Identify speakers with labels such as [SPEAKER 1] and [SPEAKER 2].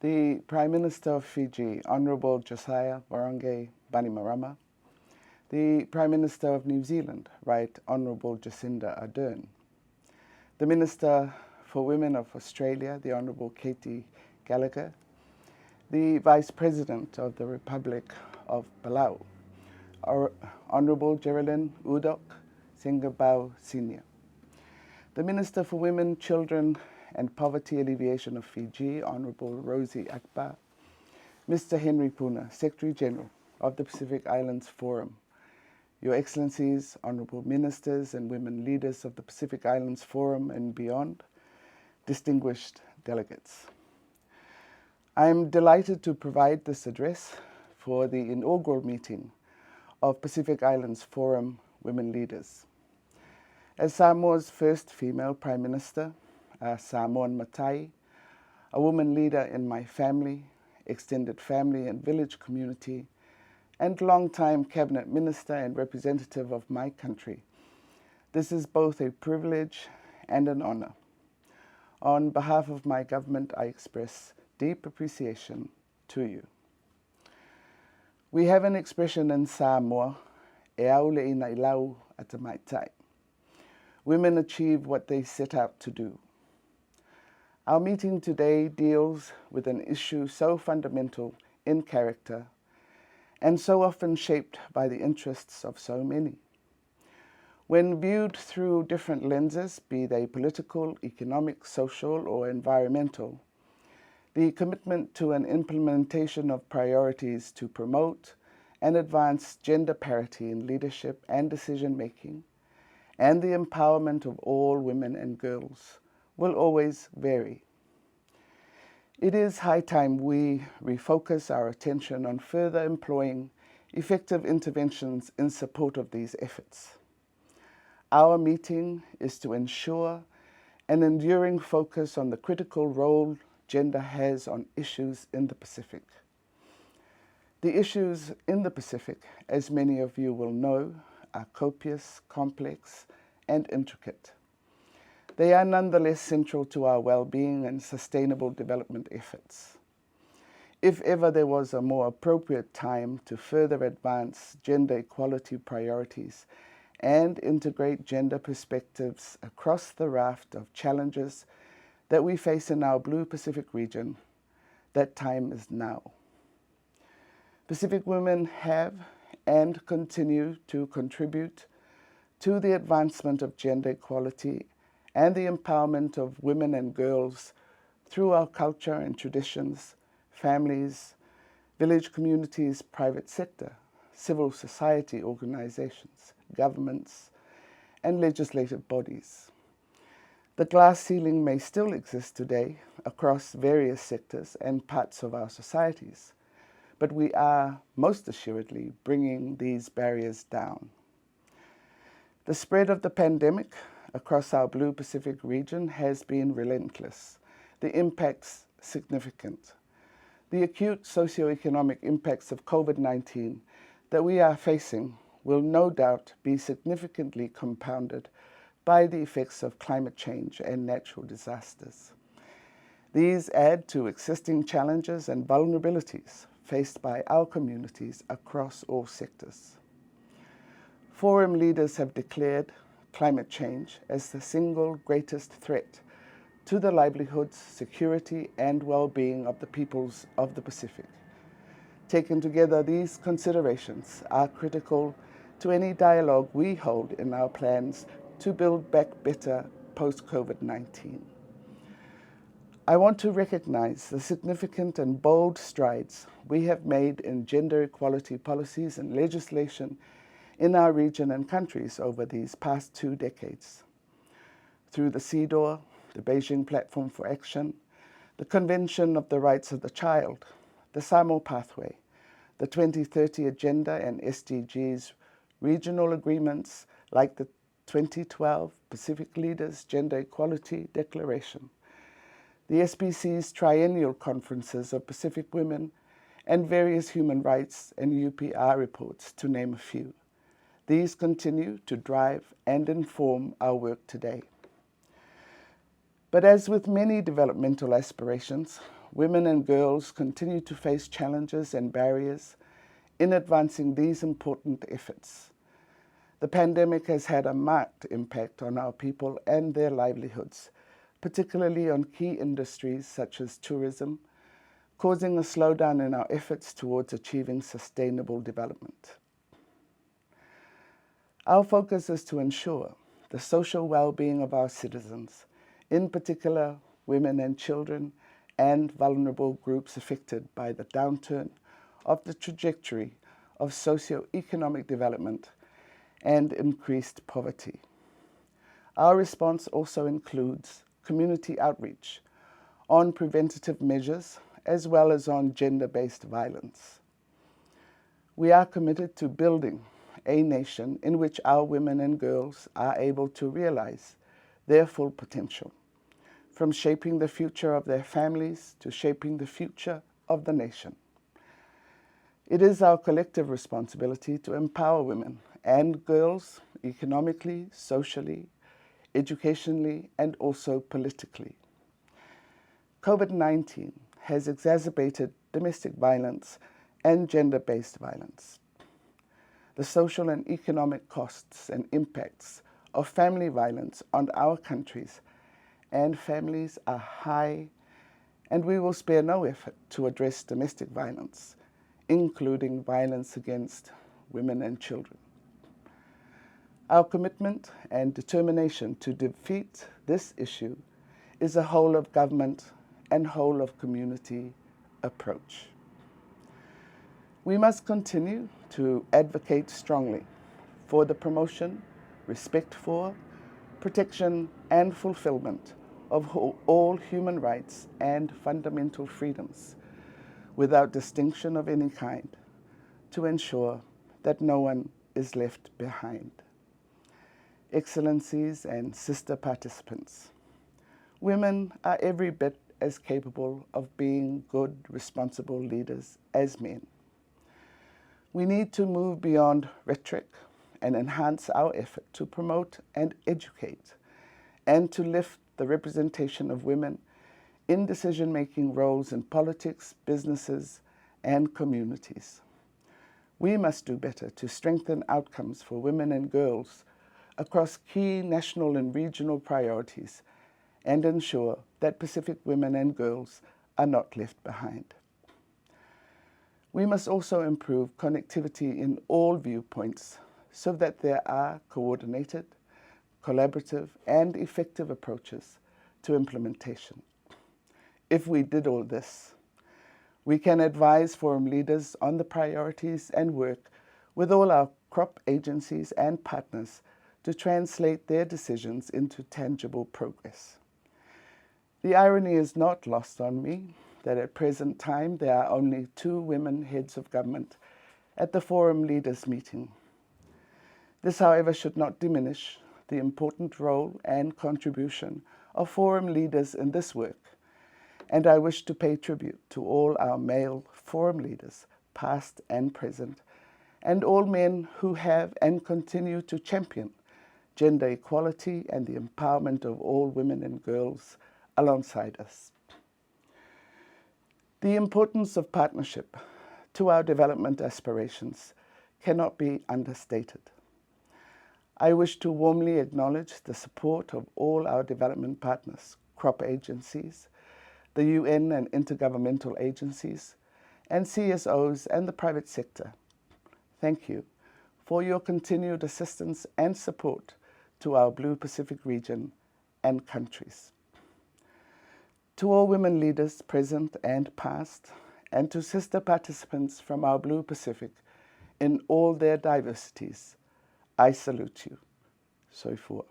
[SPEAKER 1] the Prime Minister of Fiji, Honourable Josiah Warange Bainimarama, the Prime Minister of New Zealand, Right Honourable Jacinda Ardern, the Minister for Women of Australia, the Honourable Katie Gallagher, the Vice President of the Republic of Palau, Honourable Geraldine Udok Singabau Senior, the Minister for Women, Children and Poverty Alleviation of Fiji, Honourable Rosie Akbar, Mr. Henry Puna, Secretary General of the Pacific Islands Forum, Your Excellencies, Honourable Ministers and Women Leaders of the Pacific Islands Forum and beyond, distinguished delegates. I am delighted to provide this address for the inaugural meeting of Pacific Islands Forum Women Leaders. As Samoa's first female Prime Minister, a Samoan Matai, a woman leader in my family, extended family and village community, and long-time Cabinet Minister and representative of my country, this is both a privilege and an honour. On behalf of my government, I express deep appreciation to you. We have an expression in Samoa, e aule ina ilau ata maitai. Women achieve what they set out to do. Our meeting today deals with an issue so fundamental in character and so often shaped by the interests of so many. When viewed through different lenses, be they political, economic, social, or environmental, the commitment to an implementation of priorities to promote and advance gender parity in leadership and decision-making, and the empowerment of all women and girls will always vary. It is high time we refocus our attention on further employing effective interventions in support of these efforts. Our meeting is to ensure an enduring focus on the critical role gender has on issues in the Pacific. The issues in the Pacific, as many of you will know, are copious, complex, and intricate. They are nonetheless central to our well-being and sustainable development efforts. If ever there was a more appropriate time to further advance gender equality priorities and integrate gender perspectives across the raft of challenges that we face in our Blue Pacific region, that time is now. Pacific women have and continue to contribute to the advancement of gender equality and the empowerment of women and girls through our culture and traditions, families, village communities, private sector, civil society organizations, governments, and legislative bodies. The glass ceiling may still exist today across various sectors and parts of our societies, but we are most assuredly bringing these barriers down. The spread of the pandemic across our Blue Pacific region has been relentless, the impacts significant. The acute socioeconomic impacts of COVID-19 that we are facing will no doubt be significantly compounded by the effects of climate change and natural disasters. These add to existing challenges and vulnerabilities faced by our communities across all sectors. Forum leaders have declared climate change as the single greatest threat to the livelihoods, security, and well-being of the peoples of the Pacific. Taken together, these considerations are critical to any dialogue we hold in our plans to build back better post-COVID-19. I want to recognize the significant and bold strides we have made in gender equality policies and legislation in our region and countries over these past 2 decades. Through the CEDAW, the Beijing Platform for Action, the Convention of the Rights of the Child, the Samoa Pathway, the 2030 Agenda and SDGs, regional agreements like the 2012 Pacific Leaders Gender Equality Declaration, the SPC's triennial conferences of Pacific women, and various human rights and UPR reports, to name a few. These continue to drive and inform our work today. But as with many developmental aspirations, women and girls continue to face challenges and barriers in advancing these important efforts. The pandemic has had a marked impact on our people and their livelihoods, particularly on key industries such as tourism, causing a slowdown in our efforts towards achieving sustainable development. Our focus is to ensure the social well-being of our citizens, in particular women and children and vulnerable groups affected by the downturn of the trajectory of socio-economic development and increased poverty. Our response also includes community outreach on preventative measures as well as on gender-based violence. We are committed to building a nation in which our women and girls are able to realize their full potential, from shaping the future of their families to shaping the future of the nation. It is our collective responsibility to empower women and girls economically, socially, educationally, and also politically. COVID-19 has exacerbated domestic violence and gender-based violence. The social and economic costs and impacts of family violence on our countries and families are high, and we will spare no effort to address domestic violence, including violence against women and children. Our commitment and determination to defeat this issue is a whole of government and whole of community approach. We must continue to advocate strongly for the promotion, respect for, protection, and fulfillment of all human rights and fundamental freedoms without distinction of any kind, to ensure that no one is left behind. Excellencies and sister participants, women are every bit as capable of being good, responsible leaders as men. We need to move beyond rhetoric and enhance our effort to promote and educate and to lift the representation of women in decision-making roles in politics, businesses, and communities. We must do better to strengthen outcomes for women and girls across key national and regional priorities and ensure that Pacific women and girls are not left behind. We must also improve connectivity in all viewpoints so that there are coordinated, collaborative, and effective approaches to implementation. If we did all this, we can advise forum leaders on the priorities and work with all our crop agencies and partners to translate their decisions into tangible progress. The irony is not lost on me that at present time there are only 2 women heads of government at the forum leaders meeting. This, however, should not diminish the important role and contribution of forum leaders in this work, and I wish to pay tribute to all our male forum leaders, past and present, and all men who have and continue to champion gender equality and the empowerment of all women and girls alongside us. The importance of partnership to our development aspirations cannot be understated. I wish to warmly acknowledge the support of all our development partners, crop agencies, the UN and intergovernmental agencies, and CSOs and the private sector. Thank you for your continued assistance and support to our Blue Pacific region and countries. To all women leaders present and past, and to sister participants from our Blue Pacific in all their diversities, I salute you. Soifua.